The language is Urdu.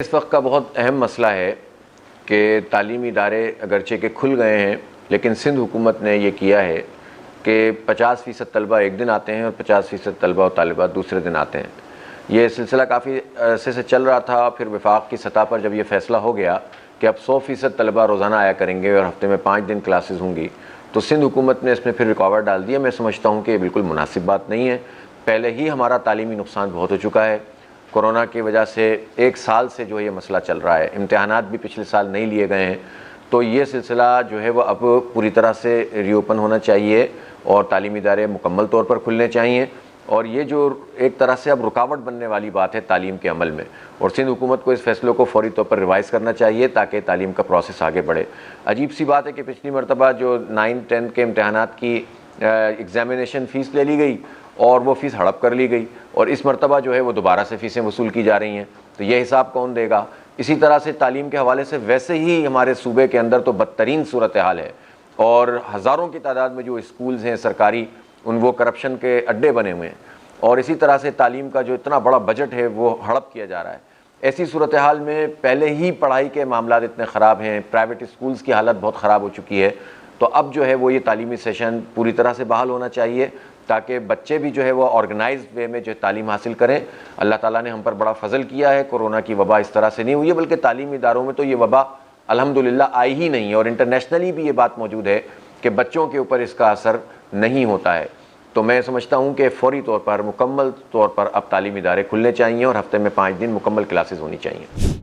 اس وقت کا بہت اہم مسئلہ ہے کہ تعلیمی ادارے اگرچہ کہ کھل گئے ہیں، لیکن سندھ حکومت نے یہ کیا ہے کہ 50% طلبہ ایک دن آتے ہیں اور 50% طلبہ و طالبات دوسرے دن آتے ہیں۔ یہ سلسلہ کافی عرصے سے چل رہا تھا، پھر وفاق کی سطح پر جب یہ فیصلہ ہو گیا کہ اب 100% طلبہ روزانہ آیا کریں گے اور ہفتے میں 5 دن کلاسز ہوں گی، تو سندھ حکومت نے اس میں پھر رکاوٹ ڈال دی ہے۔ میں سمجھتا ہوں کہ یہ بالکل مناسب بات نہیں ہے۔ پہلے ہی ہمارا تعلیمی نقصان بہت ہو چکا ہے۔ کورونا کی وجہ سے 1 سال سے جو ہے یہ مسئلہ چل رہا ہے، امتحانات بھی پچھلے سال نہیں لیے گئے ہیں، تو یہ سلسلہ جو ہے وہ اب پوری طرح سے ری اوپن ہونا چاہیے اور تعلیمی ادارے مکمل طور پر کھلنے چاہیے۔ اور یہ جو ایک طرح سے اب رکاوٹ بننے والی بات ہے تعلیم کے عمل میں، اور سندھ حکومت کو اس فیصلے کو فوری طور پر ریوائز کرنا چاہیے تاکہ تعلیم کا پروسیس آگے بڑھے۔ عجیب سی بات ہے کہ پچھلی مرتبہ جو 9 10 کے امتحانات کی ایگزامینیشن فیس لے لی گئی اور وہ فیس ہڑپ کر لی گئی، اور اس مرتبہ جو ہے وہ دوبارہ سے فیسیں وصول کی جا رہی ہیں، تو یہ حساب کون دے گا؟ اسی طرح سے تعلیم کے حوالے سے ویسے ہی ہمارے صوبے کے اندر تو بدترین صورتحال ہے، اور ہزاروں کی تعداد میں جو اسکولز ہیں سرکاری، وہ کرپشن کے اڈے بنے ہوئے ہیں، اور اسی طرح سے تعلیم کا جو اتنا بڑا بجٹ ہے وہ ہڑپ کیا جا رہا ہے۔ ایسی صورتحال میں پہلے ہی پڑھائی کے معاملات اتنے خراب ہیں، پرائیویٹ اسکولز کی حالت بہت خراب ہو چکی ہے، تو اب جو ہے وہ یہ تعلیمی سیشن پوری طرح سے بحال ہونا چاہیے تاکہ بچے بھی جو ہے وہ آرگنائزڈ وے میں جو تعلیم حاصل کریں۔ اللہ تعالیٰ نے ہم پر بڑا فضل کیا ہے، کورونا کی وبا اس طرح سے نہیں ہوئی ہے، بلکہ تعلیمی اداروں میں تو یہ وبا الحمدللہ آئی ہی نہیں ہے، اور انٹرنیشنلی بھی یہ بات موجود ہے کہ بچوں کے اوپر اس کا اثر نہیں ہوتا ہے۔ تو میں سمجھتا ہوں کہ فوری طور پر مکمل طور پر اب تعلیمی ادارے کھلنے چاہیے اور ہفتے میں 5 دن مکمل کلاسز ہونی چاہیے۔